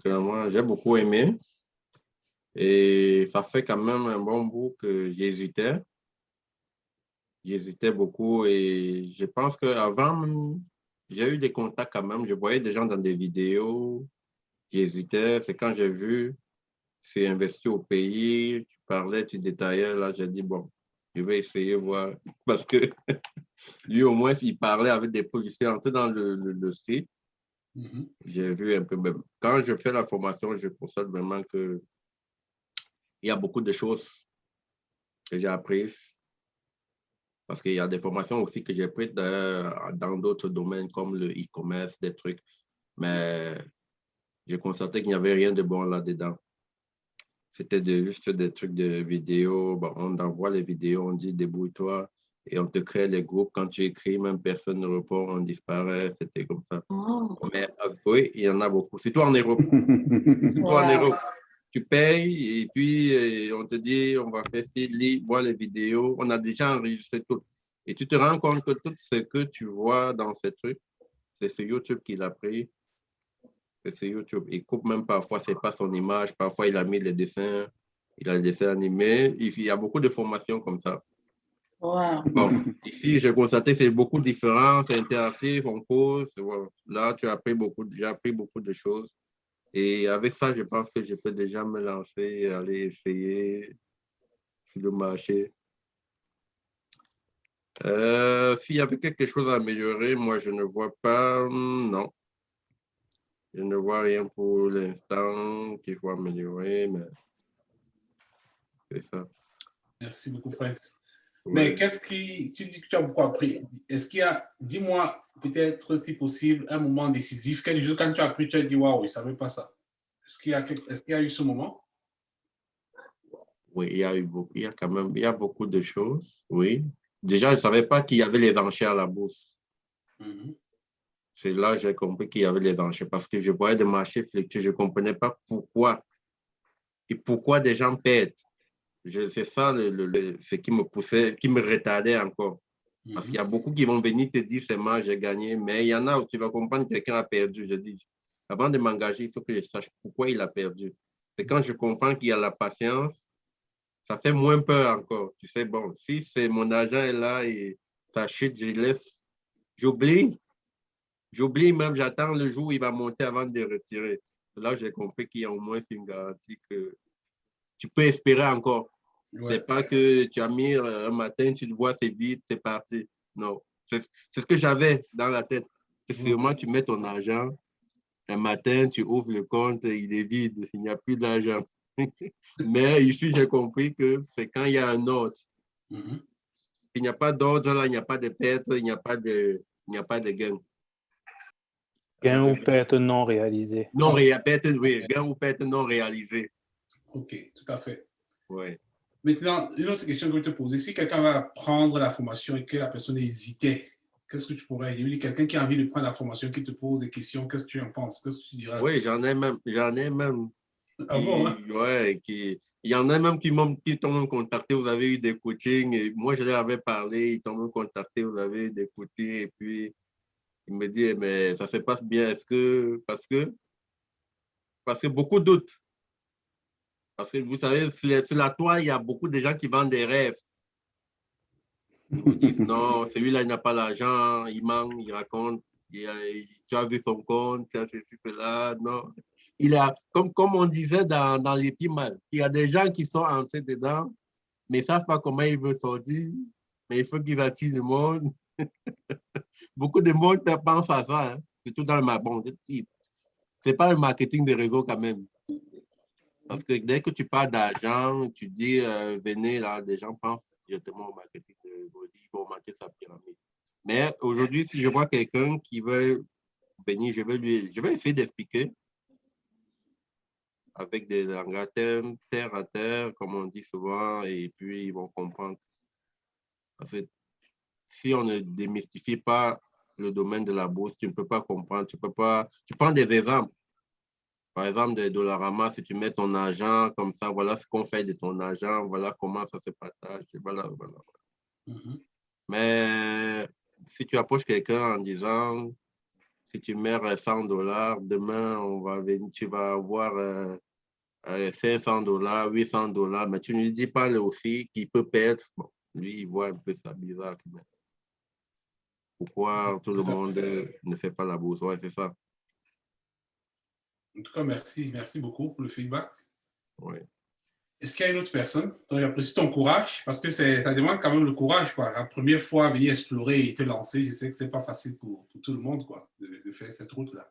clairement, j'ai beaucoup aimé. Et ça fait quand même un bon bout que j'hésitais. J'hésitais beaucoup et je pense qu'avant, j'ai eu des contacts quand même. Je voyais des gens dans des vidéos. J'hésitais. C'est quand j'ai vu, c'est investi au pays. Tu parlais, tu détaillais. Là, j'ai dit, bon, je vais essayer voir. Parce que lui, au moins, il parlait avec des policiers entrés dans le site. Mhm. J'ai vu un peu. Même. Quand je fais la formation, je constate vraiment qu'il y a beaucoup de choses que j'ai apprises. Parce qu'il y a des formations aussi que j'ai prises dans d'autres domaines comme le e-commerce, des trucs. Mais j'ai constaté qu'il n'y avait rien de bon là-dedans. C'était juste des trucs de vidéos. Bon, on envoie les vidéos, on dit débrouille-toi et on te crée les groupes. Quand tu écris, même personne ne répond, on disparaît. C'était comme ça. Oh, Mais oui, il y en a beaucoup. Surtout en Europe. Surtout en wow. Europe. Tu payes et puis on te dit on va faire ci, lis, vois les vidéos. On a déjà enregistré tout. Et tu te rends compte que tout ce que tu vois dans ces trucs, c'est sur YouTube qu'il a pris. C'est sur YouTube. Il coupe même parfois, c'est pas son image. Parfois, il a mis les dessins. Il a les dessins animés. Il y a beaucoup de formations comme ça. Wow. Bon, ici, j'ai constaté que c'est beaucoup différent. C'est interactif, on cause. Voilà. Là, j'ai appris beaucoup de choses. Et avec ça, je pense que je peux déjà me lancer et aller essayer sur le marché. S'il y avait quelque chose à améliorer, moi, je ne vois pas. Non, je ne vois rien pour l'instant qu'il faut améliorer, mais c'est ça. Merci beaucoup, Prince. Mais Ouais. tu dis que tu as beaucoup appris. Est-ce qu'il y a, dis-moi, peut-être si possible, un moment décisif, quelque chose quand tu as appris, tu as dit, waouh, je ne savais pas ça. Est-ce qu'il y a eu ce moment? Oui, il y a eu beaucoup, il y a quand même, il y a beaucoup de choses, oui. Déjà, je ne savais pas qu'il y avait les enchères à la bourse. Mhm. C'est là que j'ai compris qu'il y avait les enchères parce que je voyais des marchés fluctuer. Je ne comprenais pas pourquoi et pourquoi des gens perdent. C'est ça ce qui me poussait, qui me retardait encore. Parce qu'il y a beaucoup qui vont venir te dire seulement j'ai gagné, mais il y en a où tu vas comprendre que quelqu'un a perdu. Je dis, avant de m'engager, il faut que je sache pourquoi il a perdu. C'est quand je comprends qu'il y a la patience, ça fait moins peur encore. Tu sais, bon, si c'est mon argent est là et ça chute, je laisse, j'oublie. J'oublie même, j'attends le jour où il va monter avant de retirer. Là, j'ai compris qu'il y a au moins une garantie que tu peux espérer encore. Ouais. C'est pas que tu as mis un matin, tu le vois, c'est vite, c'est parti. Non. C'est ce que j'avais dans la tête. Sûrement, tu mets ton argent, un matin, tu ouvres le compte, il est vide, il n'y a plus d'argent. Mais ici, j'ai compris que c'est quand il y a un ordre. Mhm. Il n'y a pas d'ordre, là, il n'y a pas de perte, il n'y a pas de gain. Gain ou perte non réalisée. Non, perte, oui, gain ou perte non réalisée. OK, tout à fait. Ouais. Maintenant, une autre question que je vais te poser. Si quelqu'un va prendre la formation et que la personne hésitait, qu'est-ce que tu pourrais dire? Quelqu'un qui a envie de prendre la formation, qui te pose des questions, qu'est-ce que tu en penses? Qu'est-ce que tu dirais à la Oui, personne? j'en ai même Ah bon, hein? ouais, il y en a même qui t'ont même contacté, vous avez eu des coachings, et moi je leur avais parlé, ils t'ont même contacté, vous avez eu des coachings, et puis ils me disent, mais ça se passe bien, parce que beaucoup doutent. Parce que vous savez, sur la toile, il y a beaucoup de gens qui vendent des rêves. Ils vous disent, non, celui-là, il n'a pas l'argent, il manque, il raconte, tu as vu son compte, tu as ceci, cela, non. Comme on disait dans les mal, il y a des gens qui sont entrés dedans, mais ils ne savent pas comment ils veulent sortir, mais il faut qu'ils attirent le monde. Beaucoup de monde pense à ça, hein, surtout dans le marketing. Ce n'est pas le marketing de réseau quand même. Parce que dès que tu parles d'argent, tu dis, venez là, les gens pensent directement au marketing de réseau, ils vont manquer sa pyramide. Mais aujourd'hui, si je vois quelqu'un qui veut venir, je vais essayer d'expliquer avec des langages terre à terre, comme on dit souvent, et puis ils vont comprendre. En fait, si on ne démystifie pas le domaine de la bourse, tu ne peux pas comprendre, tu peux pas. Tu prends des exemples. Par exemple, de Dollarama, si tu mets ton argent comme ça, voilà ce qu'on fait de ton argent, voilà comment ça se partage, voilà, voilà. Mhm. Mais si tu approches quelqu'un en disant, Si tu mets $100, demain, tu vas avoir 500 $, $800, mais tu ne lui dis pas lui aussi qu'il peut perdre. Bon, lui, il voit un peu ça bizarre. Pourquoi tout le monde ne fait pas la bourse? Ouais, c'est ça. En tout cas, merci. Merci beaucoup pour le feedback. Oui. Est-ce qu'il y a une autre personne? Donc, j'apprécie ton courage parce que ça demande quand même le courage, quoi. La première fois, venir explorer et te lancer, je sais que ce n'est pas facile pour tout le monde, quoi, de faire cette route-là.